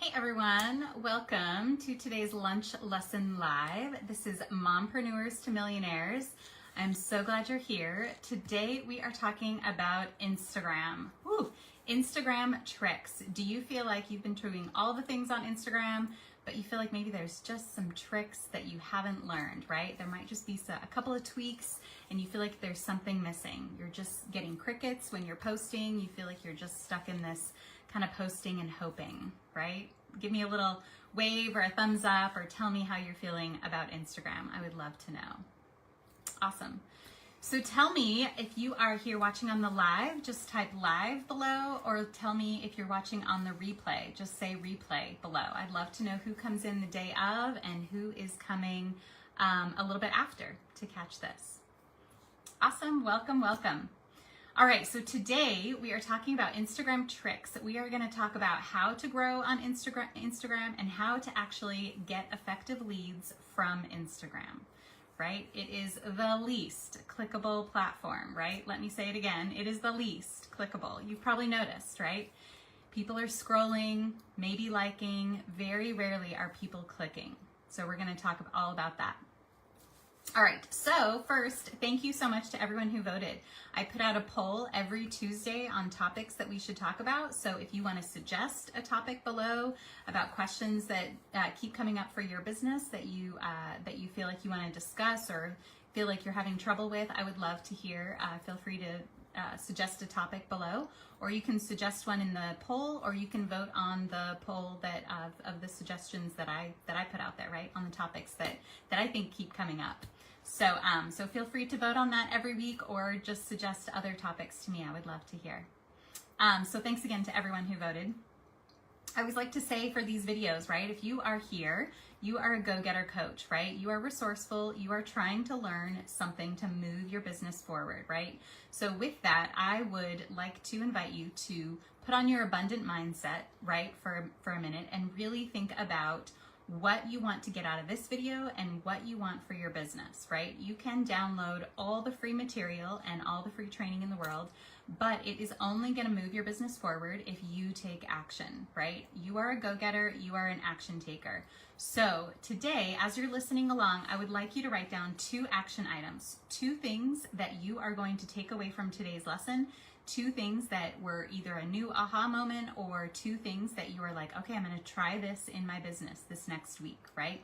Hey everyone, welcome to today's lunch lesson live. This is Mompreneurs to Millionaires. I'm so glad you're here. Today we are talking about Instagram. Woo! Instagram tricks. Do you feel like you've been doing all the things on Instagram, but you feel like maybe there's just some tricks that you haven't learned, right? There might just be a couple of tweaks and you feel like there's something missing. You're just getting crickets when you're posting. You feel like you're just stuck in this kind of posting and hoping, right? Give me a little wave or a thumbs up or tell me how you're feeling about Instagram. I would love to know. Awesome. So tell me if you are here watching on the live, just type live below, or tell me if you're watching on the replay, just say replay below. I'd love to know who comes in the day of and who is coming a little bit after to catch this. Awesome, welcome, welcome. All right, so today we are talking about Instagram tricks. We are going to talk about how to grow on Instagram and how to actually get effective leads from Instagram, right? It is the least clickable platform, right? Let me say it again. It is the least clickable. You've probably noticed, right? People are scrolling, maybe liking. Very rarely are people clicking. So we're going to talk all about that. All right, so first, thank you so much to everyone who voted. I put out a poll every Tuesday on topics that we should talk about. So if you want to suggest a topic below about questions that keep coming up for your business that you feel like you want to discuss or feel like you're having trouble with, I would love to hear. Feel free to suggest a topic below, or you can suggest one in the poll, or you can vote on the poll that of the suggestions that I put out there, right, on the topics that I think keep coming up. So so feel free to vote on that every week, or just suggest other topics to me. I would love to hear. So thanks again to everyone who voted. I always like to say for these videos, right, if you are here, you are a go-getter coach, right? You are resourceful. You are trying to learn something to move your business forward, right? So with that, I would like to invite you to put on your abundant mindset, right, for a minute and really think about what you want to get out of this video and what you want for your business, right? You can download all the free material and all the free training in the world, but it is only going to move your business forward if you take action, right? You are a go-getter, you are an action taker. So today, as you're listening along, I would like you to write down 2 action items, 2 things that you are going to take away from today's lesson, 2 things that were either a new aha moment or 2 things that you were like, okay, I'm going to try this in my business this next week, right?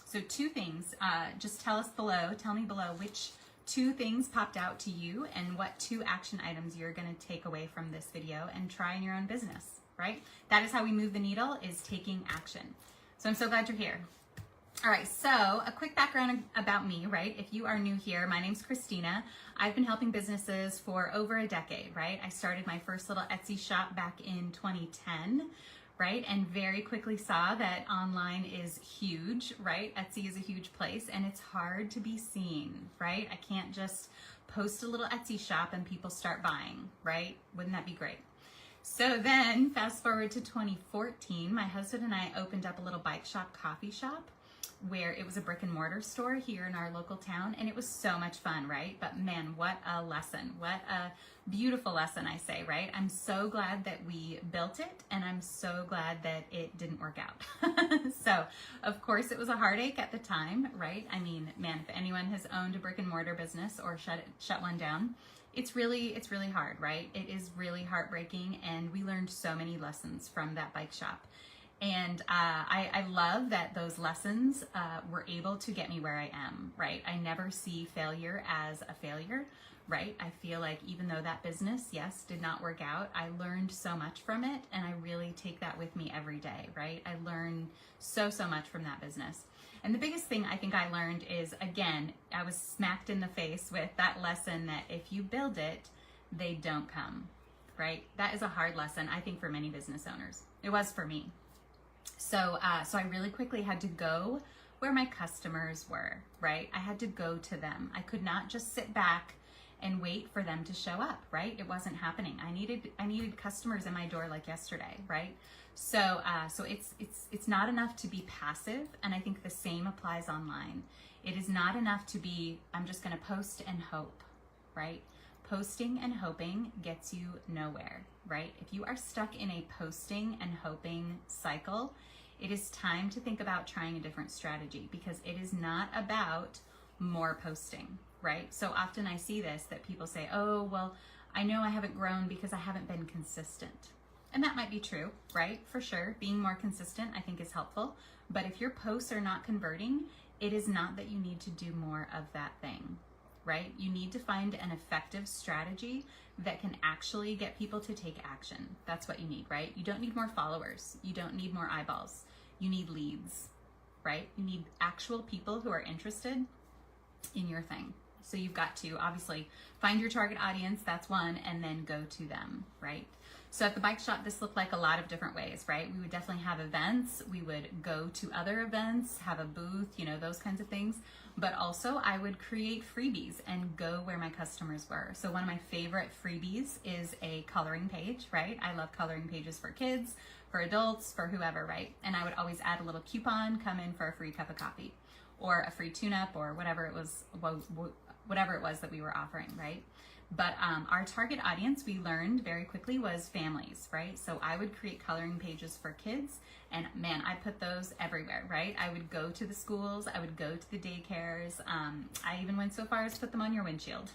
So 2 things, just tell me below which 2 things popped out to you and what 2 action items you're going to take away from this video and try in your own business, right? That is how we move the needle, is taking action. So I'm so glad you're here. All right, so a quick background about me, right? If you are new here, my name's Christina. I've been helping businesses for over a decade, right? I started my first little Etsy shop back in 2010, right? And very quickly saw that online is huge, right? Etsy is a huge place and it's hard to be seen, right? I can't just post a little Etsy shop and people start buying, right? Wouldn't that be great? So then fast forward to 2014, my husband and I opened up a little bike shop, coffee shop, where it was a brick and mortar store here in our local town, and it was so much fun, right? But man, what a lesson. What a beautiful lesson, I say, right? I'm so glad that we built it, and I'm so glad that it didn't work out. So, of course, it was a heartache at the time, right? I mean, man, if anyone has owned a brick and mortar business or shut one down, it's really hard, right? It is really heartbreaking, and we learned so many lessons from that bike shop. And I love that those lessons were able to get me where I am, right? I never see failure as a failure, right? I feel like even though that business, yes, did not work out, I learned so much from it, and I really take that with me every day, right? I learn so much from that business. And the biggest thing I think I learned is, again, I was smacked in the face with that lesson that if you build it, they don't come, right? That is a hard lesson, I think, for many business owners. It was for me. So I really quickly had to go where my customers were, right? I had to go to them. I could not just sit back and wait for them to show up, right? It wasn't happening. I needed customers in my door like yesterday, right? So it's not enough to be passive, and I think the same applies online. It is not enough to be, I'm just going to post and hope, right? posting and hoping gets you nowhere, right? If you are stuck in a posting and hoping cycle, it is time to think about trying a different strategy, because it is not about more posting, right? So often I see this, that people say, oh, well, I know I haven't grown because I haven't been consistent. And that might be true, right? For sure. Being more consistent, I think, is helpful. But if your posts are not converting, it is not that you need to do more of that thing, right? You need to find an effective strategy that can actually get people to take action. That's what you need, right? You don't need more followers. You don't need more eyeballs. You need leads, right? You need actual people who are interested in your thing. So you've got to obviously find your target audience, that's one, and then go to them, right? So at the bike shop, this looked like a lot of different ways, right? We would definitely have events. We would go to other events, have a booth, you know, those kinds of things. But also I would create freebies and go where my customers were. So one of my favorite freebies is a coloring page, right? I love coloring pages for kids, for adults, for whoever, right? And I would always add a little coupon, come in for a free cup of coffee or a free tune-up or whatever it was that we were offering, right? But our target audience, we learned very quickly, was families, right? So I would create coloring pages for kids, and man, I put those everywhere, right? I would go to the schools, I would go to the daycares. I even went so far as to put them on your windshield,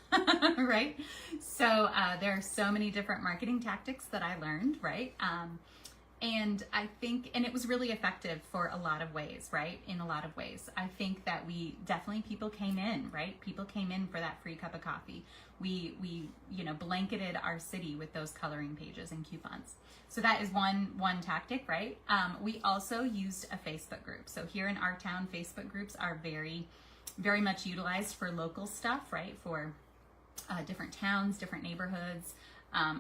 right? So there are so many different marketing tactics that I learned, right? And I think, and it was really effective for a lot of ways, right? In a lot of ways. I think that people came in, right? People came in for that free cup of coffee. We blanketed our city with those coloring pages and coupons. So that is one tactic, right? We also used a Facebook group. So here in our town, Facebook groups are very, very much utilized for local stuff, right? For different towns, different neighborhoods,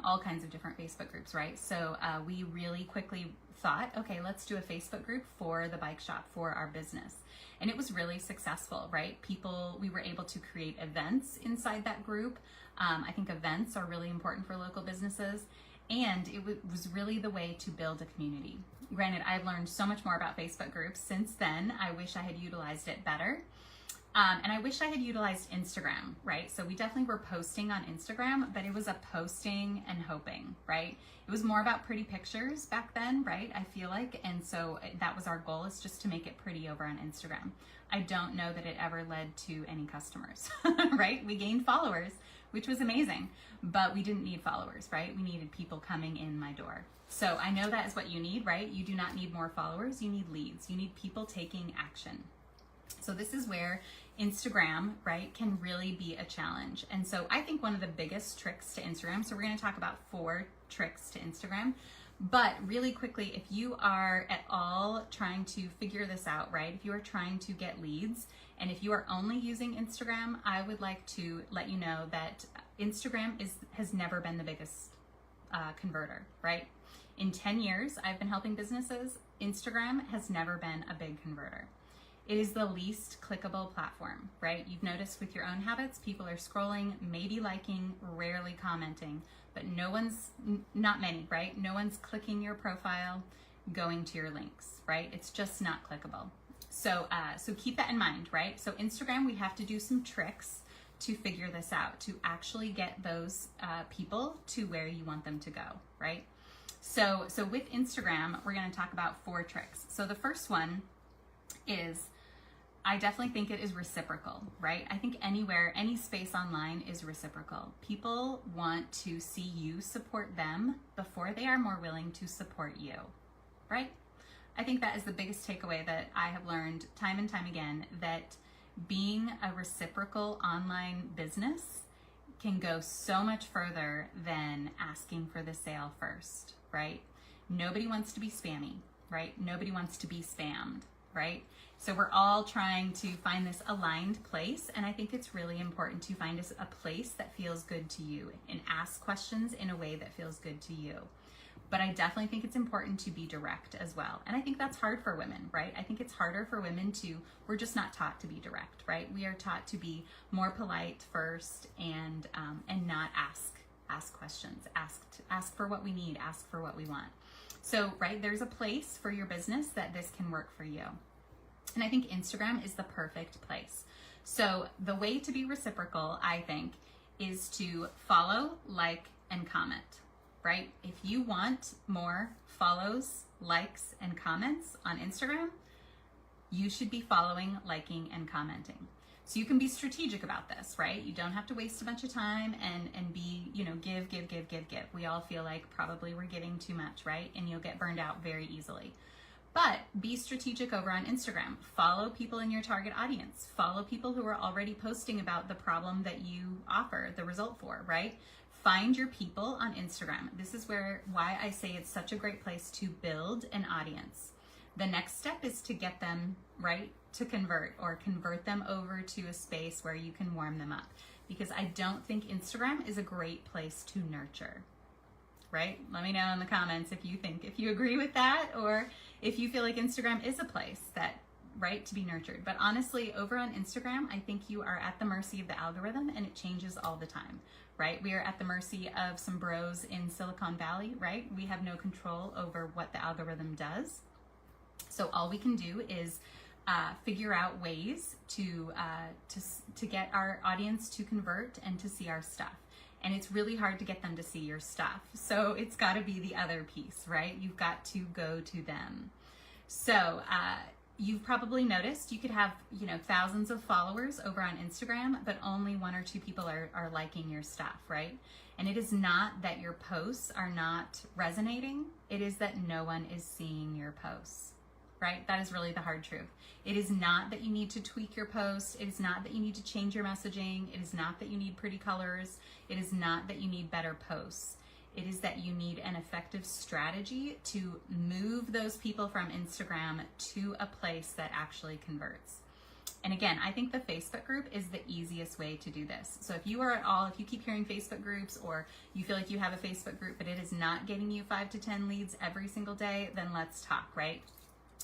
all kinds of different Facebook groups, right? So we really quickly thought, okay, let's do a Facebook group for the bike shop, for our business. And it was really successful, right? We were able to create events inside that group. I think events are really important for local businesses. And it was really the way to build a community. Granted, I've learned so much more about Facebook groups since then. I wish I had utilized it better. And I wish I had utilized Instagram, right? So we definitely were posting on Instagram, but it was a posting and hoping, right? It was more about pretty pictures back then, right? I feel like. And so that was our goal, is just to make it pretty over on Instagram. I don't know that it ever led to any customers, right? We gained followers, which was amazing, but we didn't need followers, right? We needed people coming in my door. So I know that is what you need, right? You do not need more followers. You need leads. You need people taking action. So this is where Instagram, right, can really be a challenge. And so I think one of the biggest tricks to Instagram, so we're going to talk about 4 tricks to Instagram, but really quickly, if you are at all trying to figure this out, right, if you are trying to get leads, and if you are only using Instagram, I would like to let you know that Instagram has never been the biggest converter, right? In 10 years, I've been helping businesses. Instagram has never been a big converter. It is the least clickable platform, right? You've noticed with your own habits, people are scrolling, maybe liking, rarely commenting, but not many, right? No one's clicking your profile, going to your links, right? It's just not clickable. So keep that in mind, right? So Instagram, we have to do some tricks to figure this out, to actually get those people to where you want them to go, right? So with Instagram, we're going to talk about 4 tricks. So the first one is, I definitely think it is reciprocal, right? I think anywhere, any space online is reciprocal. People want to see you support them before they are more willing to support you, right? I think that is the biggest takeaway that I have learned time and time again, that being a reciprocal online business can go so much further than asking for the sale first, right? Nobody wants to be spammy, right? Nobody wants to be spammed, right? So we're all trying to find this aligned place, and I think it's really important to find a place that feels good to you and ask questions in a way that feels good to you. But I definitely think it's important to be direct as well. And I think that's hard for women, right? I think it's harder for women we're just not taught to be direct, right? We are taught to be more polite first and not ask questions, ask for what we need, ask for what we want. So, right, there's a place for your business that this can work for you. And I think Instagram is the perfect place. So the way to be reciprocal, I think, is to follow, like, and comment, right? If you want more follows, likes, and comments on Instagram, you should be following, liking, and commenting. So you can be strategic about this, right? You don't have to waste a bunch of time and be, give. We all feel like probably we're giving too much, right? And you'll get burned out very easily. But be strategic over on Instagram. Follow people in your target audience. Follow people who are already posting about the problem that you offer the result for, right? Find your people on Instagram. This is why I say it's such a great place to build an audience. The next step is to get them, right, to convert them over to a space where you can warm them up. Because I don't think Instagram is a great place to nurture, right? Let me know in the comments if you agree with that, or if you feel like Instagram is a place that, right, to be nurtured. But honestly, over on Instagram, I think you are at the mercy of the algorithm, and it changes all the time, right? We are at the mercy of some bros in Silicon Valley, right? We have no control over what the algorithm does. So all we can do is figure out ways to get our audience to convert and to see our stuff. And it's really hard to get them to see your stuff. So it's got to be the other piece, right? You've got to go to them. So you've probably noticed you could have, thousands of followers over on Instagram, but only 1 or 2 people are liking your stuff, right? And it is not that your posts are not resonating. It is that no one is seeing your posts, right? That is really the hard truth. It is not that you need to tweak your post. It is not that you need to change your messaging. It is not that you need pretty colors. It is not that you need better posts. It is that you need an effective strategy to move those people from Instagram to a place that actually converts. And again, I think the Facebook group is the easiest way to do this. So if you keep hearing Facebook groups, or you feel like you have a Facebook group, but it is not getting you 5 to 10 leads every single day, then let's talk, right?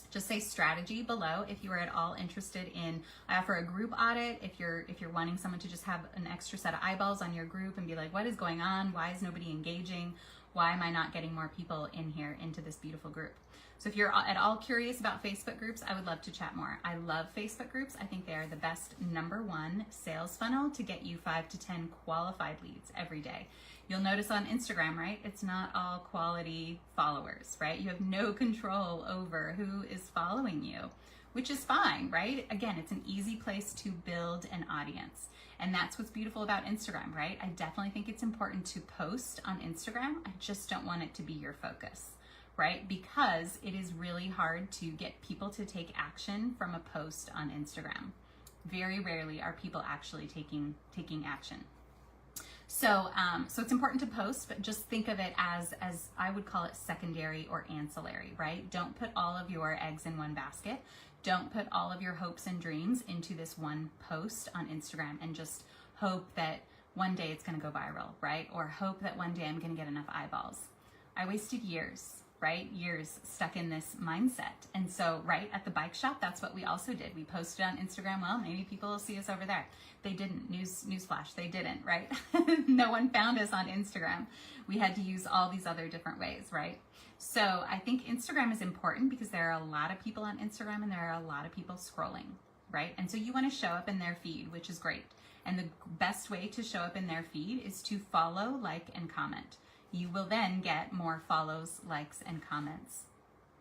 Just say strategy below if you are at all interested in. I offer a group audit if you're wanting someone to just have an extra set of eyeballs on your group and be like, what is going on? Why is nobody engaging? Why am I not getting more people in here into this beautiful group? So if you're at all curious about Facebook groups, I would love to chat more. I love Facebook groups. I think they are the best #1 sales funnel to get you 5 to 10 qualified leads every day. You'll notice on Instagram, right? It's not all quality followers, right? You have no control over who is following you, which is fine, right? Again, it's an easy place to build an audience. And that's what's beautiful about Instagram, right? I definitely think it's important to post on Instagram. I just don't want it to be your focus, right? Because it is really hard to get people to take action from a post on Instagram. Very rarely are people actually taking action. So it's important to post, but just think of it as I would call it secondary or ancillary, right? Don't put all of your eggs in one basket. Don't put all of your hopes and dreams into this one post on Instagram and just hope that one day it's going to go viral, right? Or hope that one day I'm going to get enough eyeballs. I wasted years, right? Years stuck in this mindset. And so, right, at the bike shop, that's what we also did. We posted on Instagram. Well, maybe people will see us over there. They didn't. Newsflash, they didn't, right? No one found us on Instagram. We had to use all these other different ways, right? So I think Instagram is important because there are a lot of people on Instagram and there are a lot of people scrolling, right? And so you want to show up in their feed, which is great. And the best way to show up in their feed is to follow, like, and comment. You will then get more follows, likes, and comments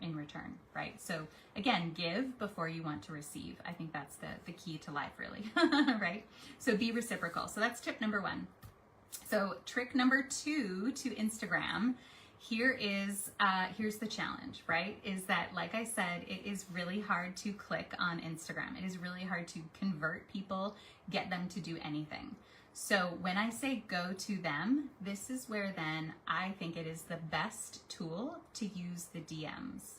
in return, right? So again, give before you want to receive. I think that's the key to life, really, right? So be reciprocal. So that's tip #1. So trick #2 to Instagram, here's the challenge, right? Is that, like I said, it is really hard to click on Instagram. It is really hard to convert people, get them to do anything. So when I say go to them, this is where then I think it is the best tool to use the DMs.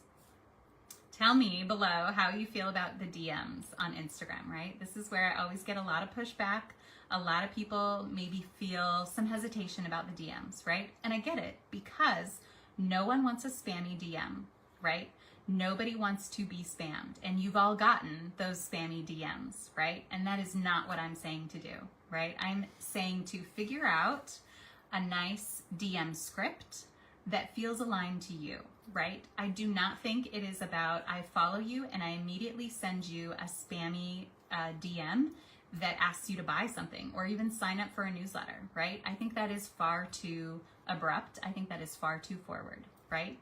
Tell me below how you feel about the DMs on Instagram, right? This is where I always get a lot of pushback. A lot of people maybe feel some hesitation about the DMs, right? And I get it, because no one wants a spammy DM, right? Nobody wants to be spammed. And you've all gotten those spammy DMs, right? And that is not what I'm saying to do, right? I'm saying to figure out a nice DM script that feels aligned to you, right? I do not think it is about I follow you and I immediately send you a spammy DM that asks you to buy something or even sign up for a newsletter, right? I think that is far too abrupt. I think that is far too forward, right?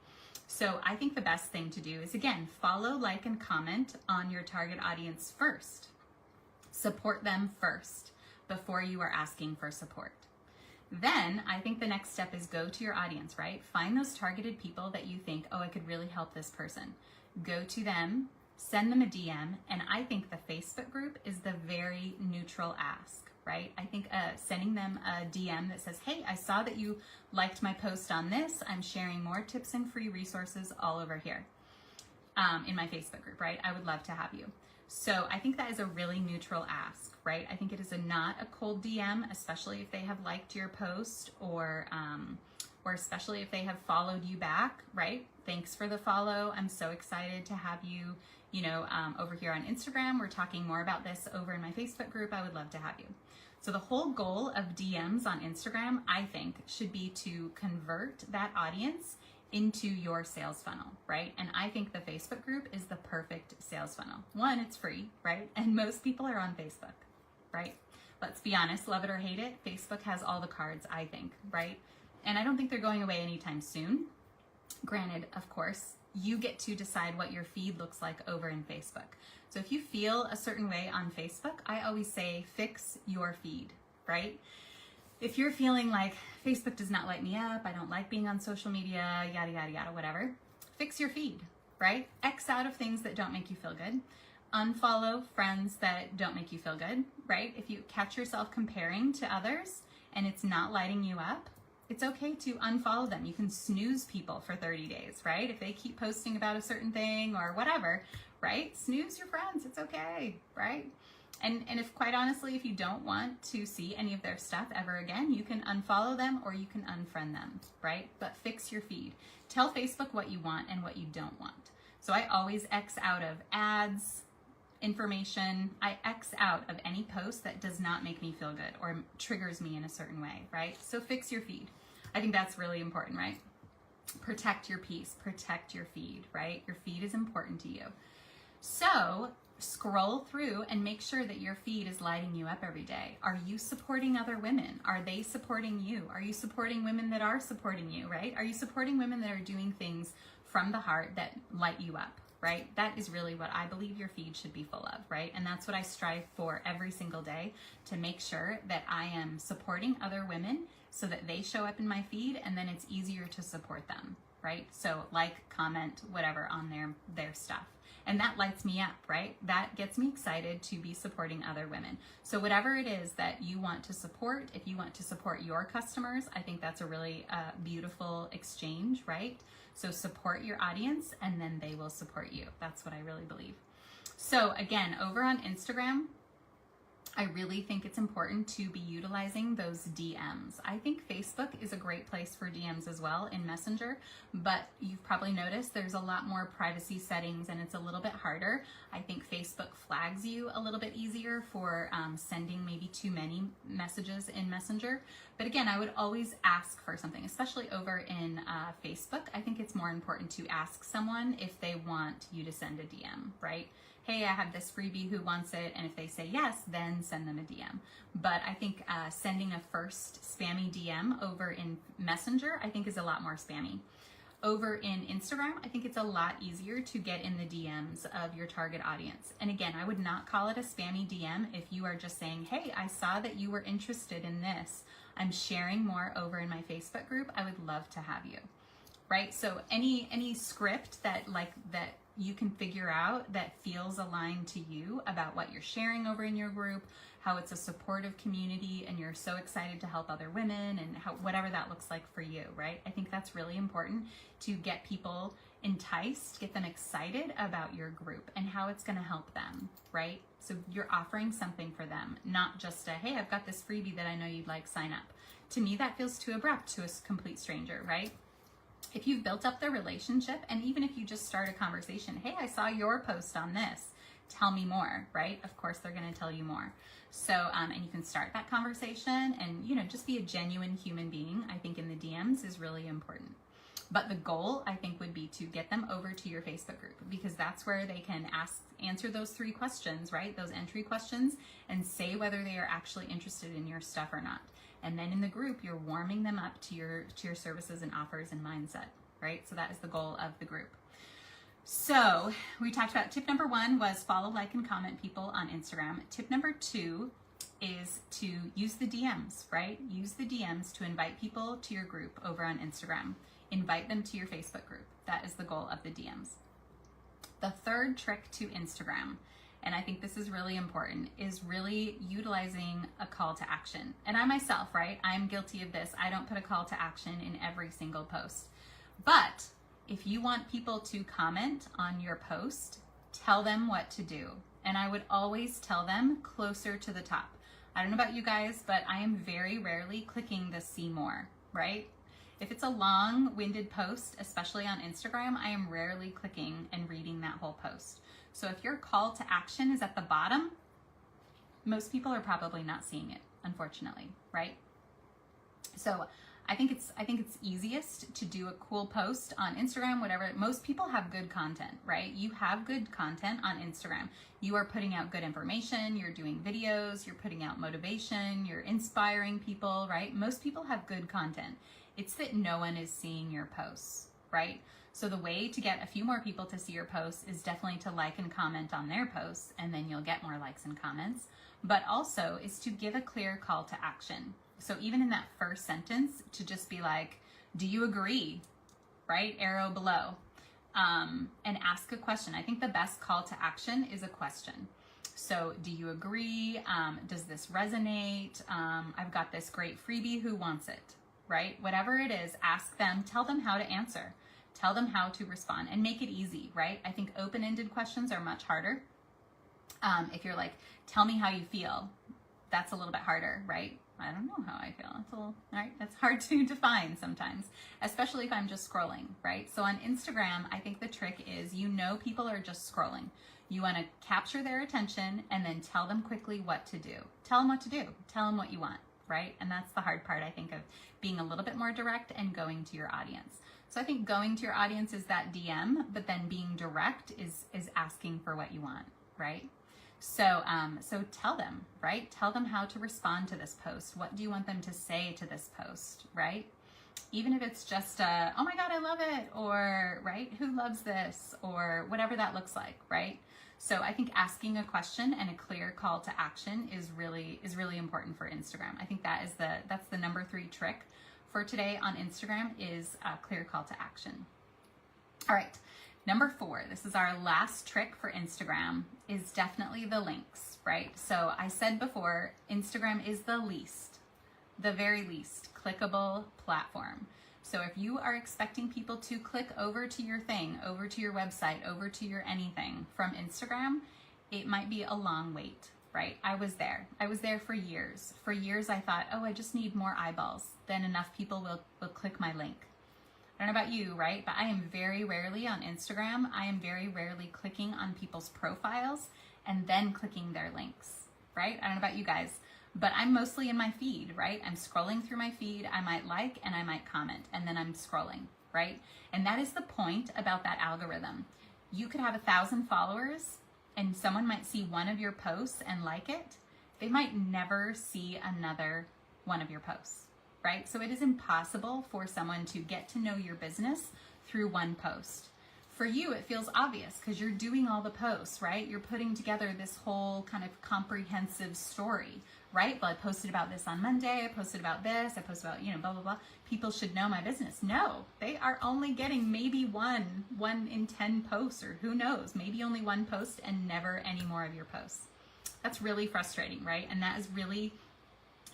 So I think the best thing to do is, again, follow, like, and comment on your target audience first. Support them first before you are asking for support. Then I think the next step is go to your audience, right? Find those targeted people that you think, oh, I could really help this person. Go to them, send them a DM, and I think the Facebook group is the very neutral ask, right? I think sending them a DM that says, hey, I saw that you liked my post on this. I'm sharing more tips and free resources all over here in my Facebook group, right? I would love to have you. So I think that is a really neutral ask, right? I think it is not a cold DM, especially if they have liked your post or especially if they have followed you back, right? Thanks for the follow. I'm so excited to have you, over here on Instagram. We're talking more about this over in my Facebook group. I would love to have you. So the whole goal of DMs on Instagram, I think, should be to convert that audience into your sales funnel, right? And I think the Facebook group is the perfect sales funnel. One, it's free, right? And most people are on Facebook, right? Let's be honest, love it or hate it, Facebook has all the cards, I think, right? And I don't think they're going away anytime soon. Granted, of course, you get to decide what your feed looks like over in Facebook. So if you feel a certain way on Facebook, I always say fix your feed, right? If you're feeling like Facebook does not light me up, I don't like being on social media, yada, yada, yada, whatever, fix your feed, right? X out of things that don't make you feel good. Unfollow friends that don't make you feel good, right? If you catch yourself comparing to others and it's not lighting you up, it's okay to unfollow them. You can snooze people for 30 days, right? If they keep posting about a certain thing or whatever, right? Snooze your friends, it's okay, right? And if quite honestly, if you don't want to see any of their stuff ever again, you can unfollow them or you can unfriend them, right? But fix your feed. Tell Facebook what you want and what you don't want. So I always X out of ads, information. I X out of any post that does not make me feel good or triggers me in a certain way, right? So fix your feed. I think that's really important, right? Protect your peace, protect your feed, right? Your feed is important to you. So scroll through and make sure that your feed is lighting you up every day. Are you supporting other women? Are they supporting you? Are you supporting women that are supporting you, right? Are you supporting women that are doing things from the heart that light you up, right? That is really what I believe your feed should be full of, right? And that's what I strive for every single day, to make sure that I am supporting other women so that they show up in my feed and then it's easier to support them, right? So like, comment, whatever on their stuff. And that lights me up, right? That gets me excited to be supporting other women. So whatever it is that you want to support, if you want to support your customers, I think that's a really beautiful exchange, right? So support your audience and then they will support you. That's what I really believe. So again, over on Instagram, I really think it's important to be utilizing those DMs. I think Facebook is a great place for DMs as well in Messenger, but you've probably noticed there's a lot more privacy settings and it's a little bit harder. I think Facebook flags you a little bit easier for sending maybe too many messages in Messenger. But again, I would always ask for something, especially over in Facebook. I think it's more important to ask someone if they want you to send a DM, right? Hey, I have this freebie, who wants it? And if they say yes, then send them a DM. But I think sending a first spammy DM over in Messenger, I think is a lot more spammy. Over in Instagram, I think it's a lot easier to get in the DMs of your target audience. And again, I would not call it a spammy DM if you are just saying, hey, I saw that you were interested in this. I'm sharing more over in my Facebook group. I would love to have you, right? So any script that you can figure out that feels aligned to you about what you're sharing over in your group, how it's a supportive community and you're so excited to help other women and whatever that looks like for you, right? I think that's really important to get people enticed, get them excited about your group and how it's going to help them, right? So you're offering something for them, not just a, hey, I've got this freebie that I know you'd like, sign up. To me, that feels too abrupt to a complete stranger, right? If you've built up the relationship, and even if you just start a conversation, hey, I saw your post on this, tell me more, right? Of course, they're going to tell you more. So, and you can start that conversation and, just be a genuine human being. I think in the DMs is really important. But the goal, I think, would be to get them over to your Facebook group, because that's where they can answer those 3 questions, right? Those entry questions, and say whether they are actually interested in your stuff or not. And then in the group, you're warming them up to your services and offers and mindset, right? So that is the goal of the group. So we talked about tip number 1 was follow, like, and comment people on Instagram. Tip number 2 is to use the DMs, right? Use the DMs to invite people to your group over on Instagram. Invite them to your Facebook group. That is the goal of the DMs. The third trick to Instagram, and I think this is really important, is really utilizing a call to action. And I myself, right, I'm guilty of this. I don't put a call to action in every single post. But if you want people to comment on your post, tell them what to do. And I would always tell them closer to the top. I don't know about you guys, but I am very rarely clicking the see more, right? If it's a long-winded post, especially on Instagram, I am rarely clicking and reading that whole post. So if your call to action is at the bottom, most people are probably not seeing it, unfortunately, right? So I think it's easiest to do a cool post on Instagram, whatever. Most people have good content, right? You have good content on Instagram. You are putting out good information, you're doing videos, you're putting out motivation, you're inspiring people, right? Most people have good content. It's that no one is seeing your posts, right? So the way to get a few more people to see your posts is definitely to like and comment on their posts, and then you'll get more likes and comments. But also is to give a clear call to action. So even in that first sentence, to just be like, do you agree, right? Arrow below. And ask a question. I think the best call to action is a question. So do you agree? Does this resonate? I've got this great freebie, who wants it, right? Whatever it is, ask them, tell them how to answer, tell them how to respond, and make it easy, right? I think open-ended questions are much harder. If you're like, tell me how you feel, that's a little bit harder, right? I don't know how I feel. It's a little, right? That's hard to define sometimes, especially if I'm just scrolling, right? So on Instagram, I think the trick is, people are just scrolling. You want to capture their attention and then tell them quickly what to do. Tell them what to do. Tell them what you want, right? And that's the hard part, I think, of being a little bit more direct and going to your audience. So I think going to your audience is that DM, but then being direct is asking for what you want, right? So tell them, right? Tell them how to respond to this post. What do you want them to say to this post, right? Even if it's just oh my God, I love it, or, right, who loves this, or whatever that looks like, right? So I think asking a question and a clear call to action is really important for Instagram. I think that's the number 3 trick for today on Instagram, is a clear call to action. All right. Number 4, this is our last trick for Instagram, is definitely the links, right? So I said before, Instagram is the very least clickable platform. So if you are expecting people to click over to your thing, over to your website, over to your anything from Instagram, it might be a long wait, right? I was there for years. For years I thought, oh, I just need more eyeballs. Then enough people will click my link. I don't know about you, right? But I am very rarely on Instagram. I am very rarely clicking on people's profiles and then clicking their links, right? I don't know about you guys, but I'm mostly in my feed, right? I'm scrolling through my feed. I might like and I might comment, and then I'm scrolling, right? And that is the point about that algorithm. You could have 1,000 followers and someone might see one of your posts and like it. They might never see another one of your posts. Right? So it is impossible for someone to get to know your business through one post. For you, it feels obvious because you're doing all the posts, right? You're putting together this whole kind of comprehensive story, right? Well, I posted about this on Monday. I posted about this. I posted about, blah, blah, blah. People should know my business. No, they are only getting maybe one in 10 posts, or who knows, maybe only one post and never any more of your posts. That's really frustrating, right? And that is really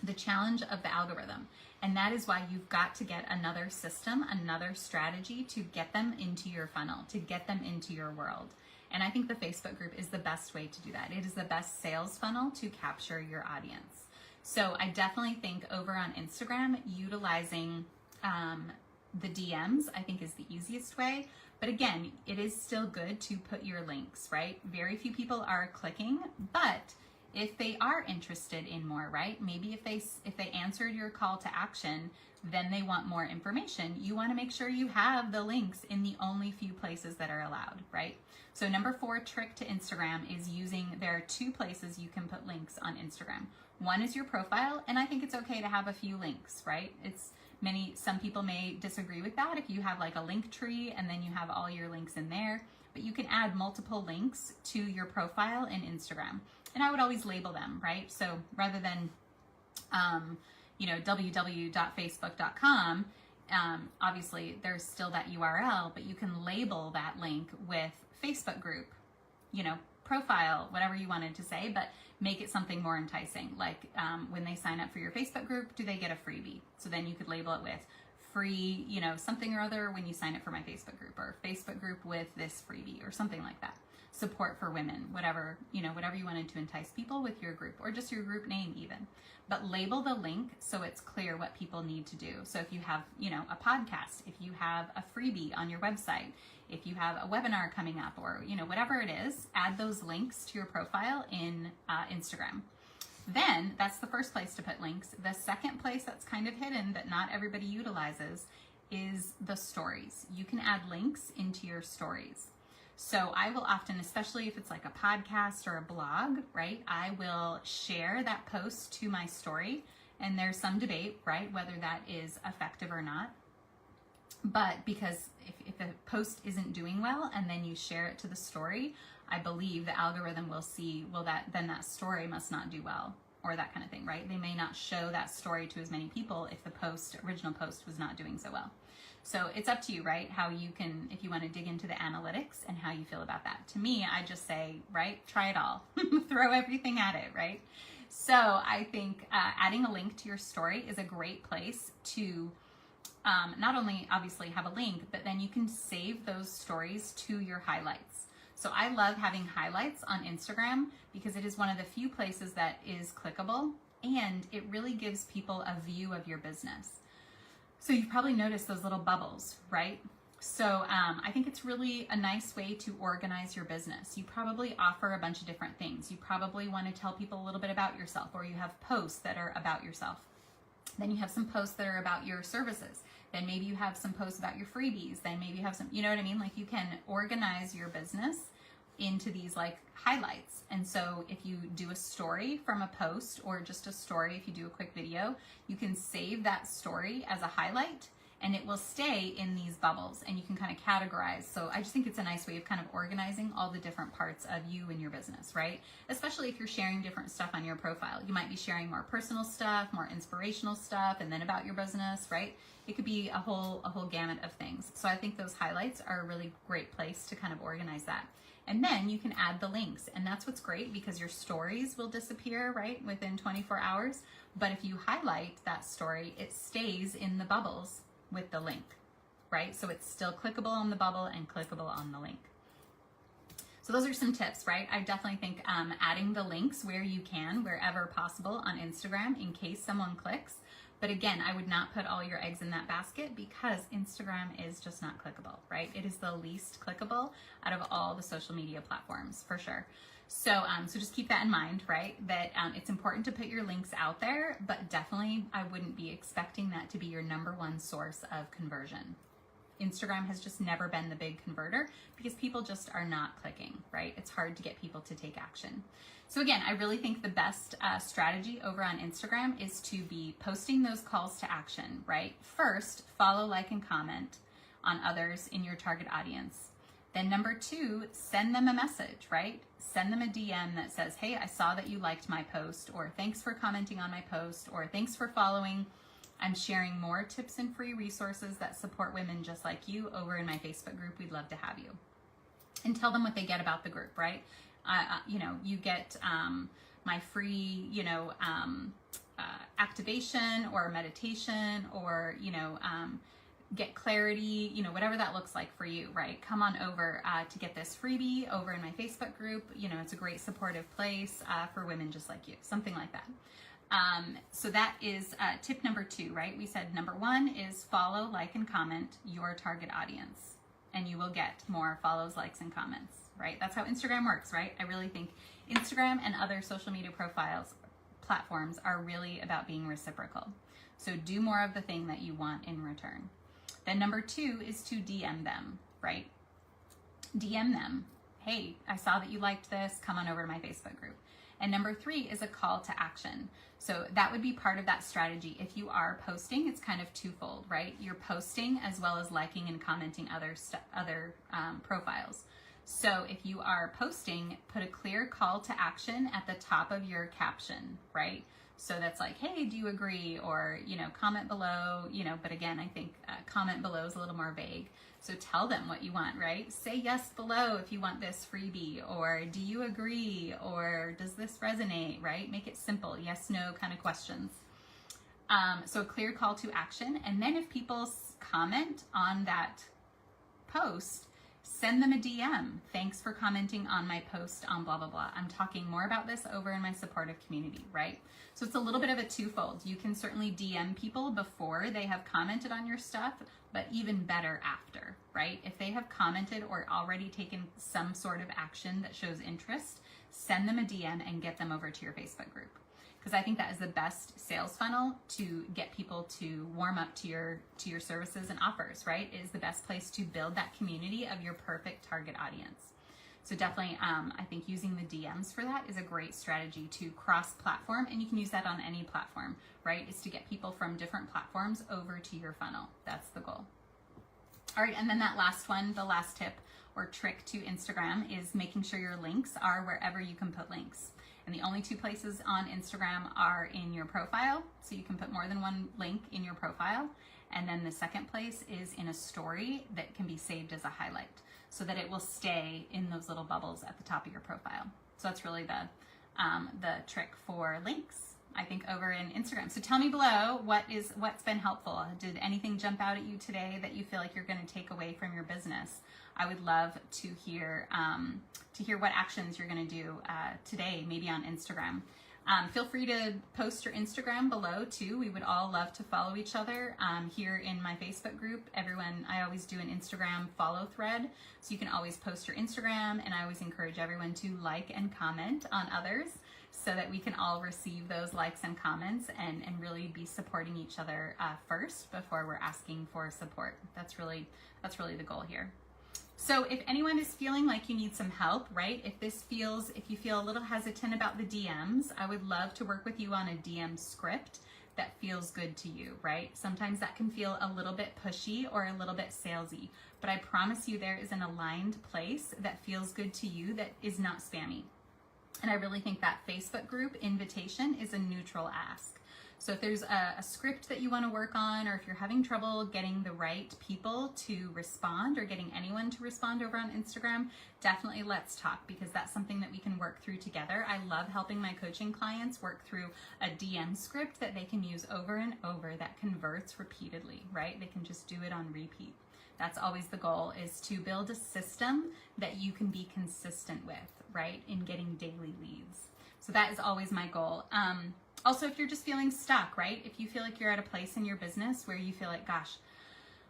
the challenge of the algorithm. And that is why you've got to get another system, another strategy to get them into your funnel, to get them into your world. And I think the Facebook group is the best way to do that. It is the best sales funnel to capture your audience. So I definitely think over on Instagram, utilizing the DMs, I think is the easiest way. But again, it is still good to put your links, right? Very few people are clicking, but if they are interested in more, right? Maybe if they answered your call to action, then they want more information. You want to make sure you have the links in the only few places that are allowed, right? So number 4 trick to Instagram is there are 2 places you can put links on Instagram. One is your profile, and I think it's okay to have a few links, right? Some people may disagree with that if you have like a link tree and then you have all your links in there, but you can add multiple links to your profile in Instagram. And I would always label them, right? So rather than, www.facebook.com, obviously there's still that URL, but you can label that link with Facebook group, profile, whatever you wanted to say, but make it something more enticing. Like when they sign up for your Facebook group, do they get a freebie? So then you could label it with free, something or other when you sign up for my Facebook group, or Facebook group with this freebie, or something like that. Support for women, whatever you wanted to entice people with your group, or just your group name even. But label the link so it's clear what people need to do. So if you have, a podcast, if you have a freebie on your website, if you have a webinar coming up, or, whatever it is, add those links to your profile in Instagram. Then that's the first place to put links. The second place that's kind of hidden that not everybody utilizes is the stories. You can add links into your stories. So I will often, especially if it's like a podcast or a blog, right, I will share that post to my story. And there's some debate, right, whether that is effective or not. But because if a post isn't doing well and then you share it to the story, I believe the algorithm will see, then that story must not do well, or that kind of thing, right? They may not show that story to as many people if the original post was not doing so well. So it's up to you, right? How you can, if you want to dig into the analytics and how you feel about that. To me, I just say, right, try it all. Throw everything at it, right? So I think adding a link to your story is a great place to not only obviously have a link, but then you can save those stories to your highlights. So I love having highlights on Instagram because it is one of the few places that is clickable, and it really gives people a view of your business. So you've probably noticed those little bubbles, right? So I think it's really a nice way to organize your business. You probably offer a bunch of different things. You probably want to tell people a little bit about yourself, or you have posts that are about yourself. Then you have some posts that are about your services. Then maybe you have some posts about your freebies. Then maybe you have some, you know what I mean? Like you can organize your business into these like highlights. And so if you do a story from a post, or just a story, if you do a quick video, you can save that story as a highlight and it will stay in these bubbles, and you can kind of categorize. So I just think it's a nice way of kind of organizing all the different parts of you and your business, right? Especially if you're sharing different stuff on your profile. You might be sharing more personal stuff, more inspirational stuff, and then about your business, right? It could be a whole gamut of things. So I think those highlights are a really great place to kind of organize that. And then you can add the links, and that's what's great, because your stories will disappear, right, within 24 hours. But if you highlight that story, it stays in the bubbles with the link, right? So it's still clickable on the bubble and clickable on the link. So those are some tips, right? I definitely think adding the links where you can, wherever possible on Instagram, in case someone clicks. But again, I would not put all your eggs in that basket, because Instagram is just not clickable, right? It is the least clickable out of all the social media platforms, for sure. So, so just keep that in mind, right? That it's important to put your links out there, but definitely I wouldn't be expecting that to be your number one source of conversion. Instagram has just never been the big converter because people just are not clicking, right? It's hard to get people to take action. So again, I really think the best strategy over on Instagram is to be posting those calls to action, right? First, follow, like, and comment on others in your target audience. Then number 2, send them a message, right? Send them a DM that says, hey, I saw that you liked my post, or thanks for commenting on my post, or thanks for following. I'm sharing more tips and free resources that support women just like you over in my Facebook group. We'd love to have you. And tell them what they get about the group, right? You get my free, activation or meditation, or, get clarity, whatever that looks like for you, right? Come on over to get this freebie over in my Facebook group. It's a great supportive place for women just like you, something like that. So that is tip number 2, right? We said number 1 is follow, like, and comment your target audience. and you will get more follows, likes, and comments, right? That's how Instagram works, right? I really think Instagram and other social media platforms are really about being reciprocal. So do more of the thing that you want in return. Then number 2 is to DM them, right? DM them. Hey, I saw that you liked this. Come on over to my Facebook group. And number 3 is a call to action. So that would be part of that strategy. If you are posting, it's kind of twofold, right? You're posting as well as liking and commenting other profiles. So if you are posting, put a clear call to action at the top of your caption, right? So that's like, hey, do you agree? Or, comment below, but again, I think comment below is a little more vague. So tell them what you want, right? Say yes below if you want this freebie, or do you agree? Or does this resonate, right? Make it simple, yes, no kind of questions. So a clear call to action. And then if people comment on that post, send them a DM. Thanks for commenting on my post on blah, blah, blah. I'm talking more about this over in my supportive community, right? So it's a little bit of a twofold. You can certainly DM people before they have commented on your stuff, but even better after, right? If they have commented or already taken some sort of action that shows interest, send them a DM and get them over to your Facebook group. Because I think that is the best sales funnel to get people to warm up to your services and offers, right? It is the best place to build that community of your perfect target audience. So definitely, I think using the DMs for that is a great strategy to cross-platform, and you can use that on any platform, right? Is to get people from different platforms over to your funnel. That's the goal. All right, and then that last one, the last tip or trick to Instagram is making sure your links are wherever you can put links. And the only 2 places on Instagram are in your profile. So you can put more than one link in your profile. And then the second place is in a story that can be saved as a highlight so that it will stay in those little bubbles at the top of your profile. So that's really the trick for links, I think, over in Instagram. So tell me below what's been helpful. Did anything jump out at you today that you feel like you're going to take away from your business? I would love to hear what actions you're going to do today, maybe on Instagram. Feel free to post your Instagram below too. We would all love to follow each other. Here in my Facebook group, I always do an Instagram follow thread. So you can always post your Instagram, and I always encourage everyone to like and comment on others so that we can all receive those likes and comments and really be supporting each other first before we're asking for support. That's really the goal here. So if anyone is feeling like you need some help, right? If you feel a little hesitant about the DMs, I would love to work with you on a DM script that feels good to you, right? Sometimes that can feel a little bit pushy or a little bit salesy, but I promise you there is an aligned place that feels good to you that is not spammy. And I really think that Facebook group invitation is a neutral ask. So if there's a script that you want to work on, or if you're having trouble getting the right people to respond or getting anyone to respond over on Instagram, definitely let's talk, because that's something that we can work through together. I love helping my coaching clients work through a DM script that they can use over and over that converts repeatedly, right? They can just do it on repeat. That's always the goal, is to build a system that you can be consistent with, right? In getting daily leads. So that is always my goal. Also, if you're just feeling stuck, right? If you feel like you're at a place in your business where you feel like, gosh,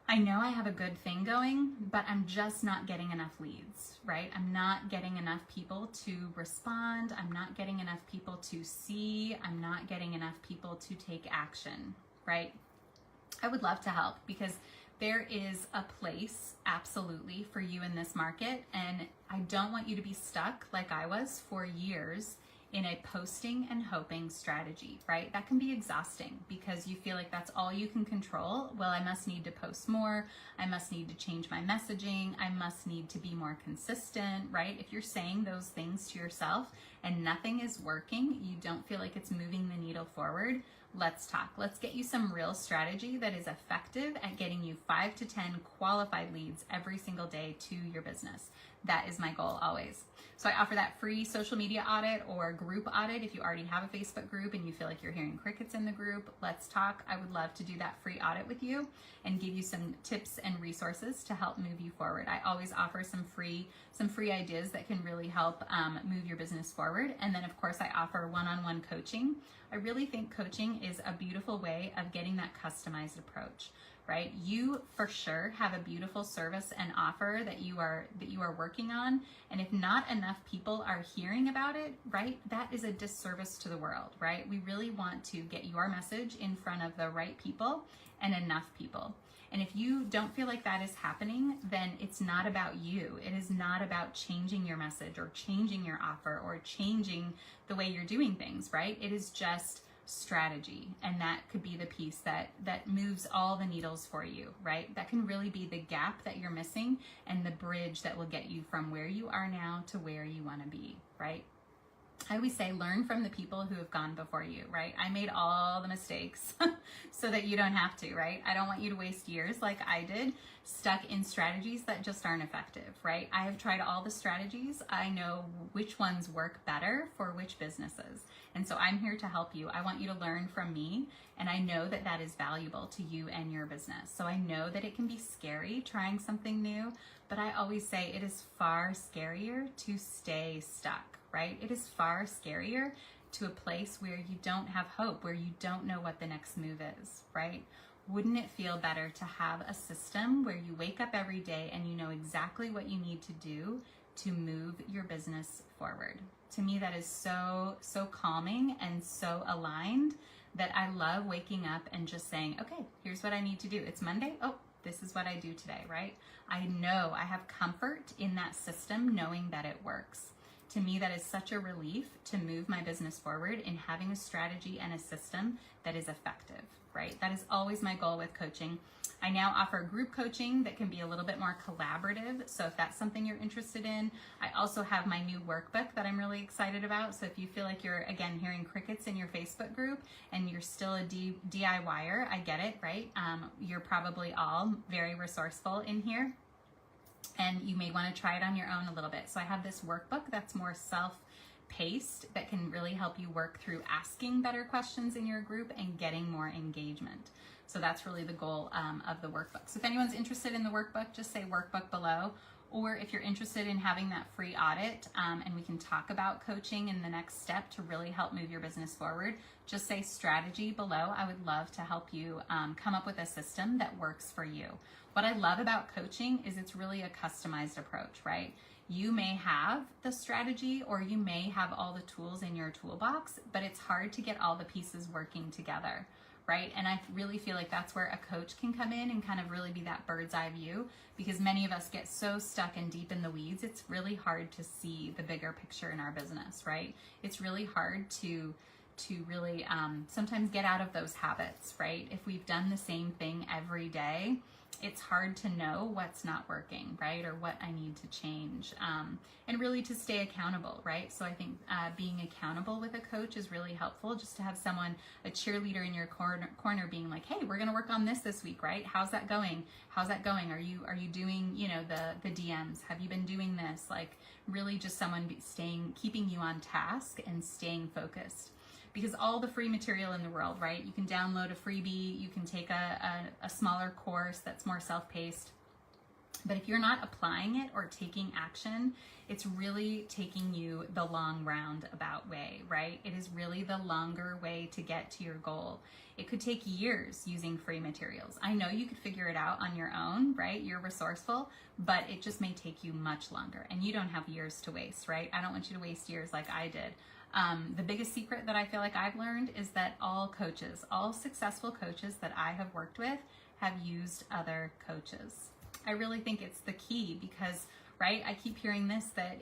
I know I have a good thing going, but I'm just not getting enough leads, right? I'm not getting enough people to respond. I'm not getting enough people to see. I'm not getting enough people to take action, right? I would love to help, because there is a place absolutely for you in this market. And I don't want you to be stuck like I was for years in a posting and hoping strategy, right? That can be exhausting because you feel like that's all you can control. Well, I must need to post more. I must need to change my messaging. I must need to be more consistent, right? If you're saying those things to yourself and nothing is working, you don't feel like it's moving the needle forward, let's talk. Let's get you some real strategy that is effective at getting you 5 to 10 qualified leads every single day to your business. That is my goal always. So I offer that free social media audit or group audit. If you already have a Facebook group and you feel like you're hearing crickets in the group, let's talk. I would love to do that free audit with you and give you some tips and resources to help move you forward. I always offer some free ideas that can really help move your business forward. And then of course I offer one-on-one coaching. I really think coaching is a beautiful way of getting that customized approach, right? You for sure have a beautiful service and offer that you are working on, and if not enough people are hearing about it, right, that is a disservice to the world, right? We really want to get your message in front of the right people and enough people. And if you don't feel like that is happening, then it's not about you. It is not about changing your message or changing your offer or changing the way you're doing things, right? It is just strategy. And that could be the piece that moves all the needles for you, right? That can really be the gap that you're missing and the bridge that will get you from where you are now to where you want to be, right? I always say, learn from the people who have gone before you, right? I made all the mistakes so that you don't have to, right? I don't want you to waste years like I did, stuck in strategies that just aren't effective, right? I have tried all the strategies. I know which ones work better for which businesses. And so I'm here to help you. I want you to learn from me. And I know that that is valuable to you and your business. So I know that it can be scary trying something new, but I always say it is far scarier to stay stuck, right? It is far scarier to a place where you don't have hope, where you don't know what the next move is, right? Wouldn't it feel better to have a system where you wake up every day and you know exactly what you need to do to move your business forward? To me, that is so calming and so aligned that I love waking up and just saying, okay, here's what I need to do. It's Monday. Oh, this is what I do today, right? I know I have comfort in that system, knowing that it works. To me, that is such a relief to move my business forward in having a strategy and a system that is effective, right? That is always my goal with coaching. I now offer group coaching that can be a little bit more collaborative. So if that's something you're interested in, I also have my new workbook that I'm really excited about. So if you feel like you're, again, hearing crickets in your Facebook group and you're still a DIYer, I get it, right? You're probably all very resourceful in here, and you may want to try it on your own a little bit. So I have this workbook that's more self-paced that can really help you work through asking better questions in your group and getting more engagement. So that's really the goal of the workbook. So if anyone's interested in the workbook, just say workbook below. Or if you're interested in having that free audit and we can talk about coaching in the next step to really help move your business forward, just say strategy below. I would love to help you come up with a system that works for you. What I love about coaching is it's really a customized approach, right? You may have the strategy or you may have all the tools in your toolbox, but it's hard to get all the pieces working together, right? And I really feel like that's where a coach can come in and kind of really be that bird's eye view, because many of us get so stuck and deep in the weeds, it's really hard to see the bigger picture in our business, right? It's really hard to really sometimes get out of those habits, right? If we've done the same thing every day, it's hard to know what's not working, right? Or what I need to change, and really to stay accountable, right? So I think being accountable with a coach is really helpful, just to have someone, a cheerleader in your corner being like, hey, we're going to work on this week, right? How's that going? How's that going? Are you doing, the DMs? Have you been doing this? Like really just someone keeping you on task and staying focused. Because all the free material in the world, right? You can download a freebie, you can take a smaller course that's more self-paced. But if you're not applying it or taking action, it's really taking you the long roundabout way, right? It is really the longer way to get to your goal. It could take years using free materials. I know you could figure it out on your own, right? You're resourceful, but it just may take you much longer, and you don't have years to waste, right? I don't want you to waste years like I did. The biggest secret that I feel like I've learned is that all successful coaches that I have worked with have used other coaches. I really think it's the key because, right, I keep hearing this, that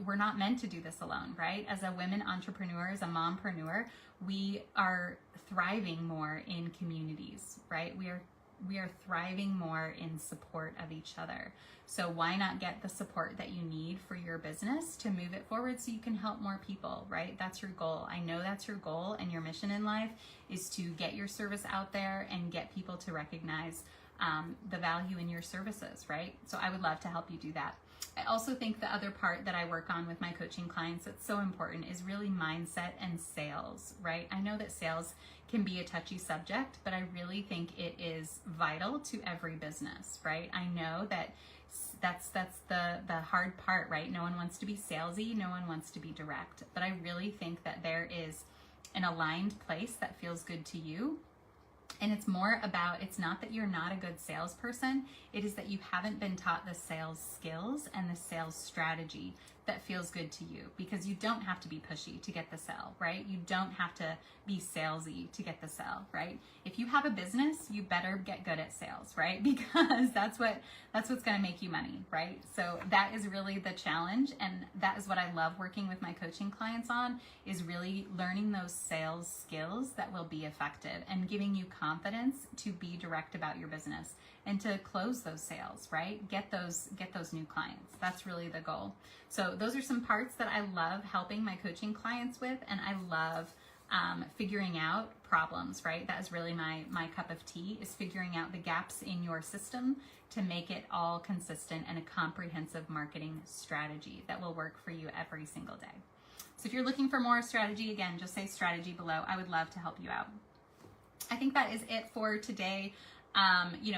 we're not meant to do this alone, right? As a women entrepreneur, as a mompreneur, we are thriving more in communities, right? We are thriving more in support of each other. So why not get the support that you need for your business to move it forward so you can help more people, right? That's your goal. I know that's your goal, and your mission in life is to get your service out there and get people to recognize the value in your services, right? So I would love to help you do that. I also think the other part that I work on with my coaching clients that's so important is really mindset and sales, right? I know that sales can be a touchy subject, but I really think it is vital to every business, right? I know that that's the hard part, right? No one wants to be salesy, no one wants to be direct, but I really think that there is an aligned place that feels good to you And it's more about, it's not that you're not a good salesperson, it is that you haven't been taught the sales skills and the sales strategy that feels good to you, because you don't have to be pushy to get the sale, right? You don't have to be salesy to get the sale, right? If you have a business, you better get good at sales, right? Because that's what's going to make you money, right? So that is really the challenge, and that is what I love working with my coaching clients on, is really learning those sales skills that will be effective and giving you confidence to be direct about your business and to close those sales, right? Get those new clients. That's really the goal. So those are some parts that I love helping my coaching clients with, and I love figuring out problems, right? That is really my cup of tea, is figuring out the gaps in your system to make it all consistent and a comprehensive marketing strategy that will work for you every single day. So if you're looking for more strategy, again, just say strategy below. I would love to help you out. I think that is it for today.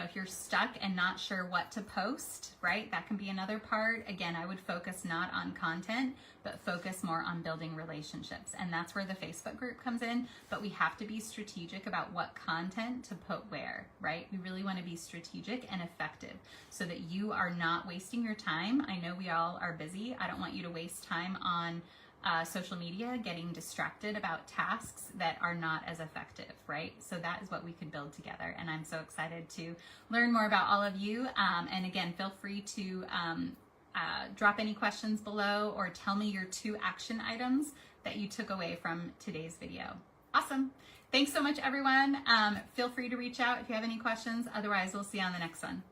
If you're stuck and not sure what to post, right, that can be another part. Again, I would focus not on content, but focus more on building relationships. And that's where the Facebook group comes in. But we have to be strategic about what content to put where, right? We really want to be strategic and effective so that you are not wasting your time. I know we all are busy. I don't want you to waste time on social media, getting distracted about tasks that are not as effective, right? So that is what we could build together. And I'm so excited to learn more about all of you. And again, feel free to drop any questions below or tell me your 2 action items that you took away from today's video. Awesome. Thanks so much, everyone. Feel free to reach out if you have any questions. Otherwise, we'll see you on the next one.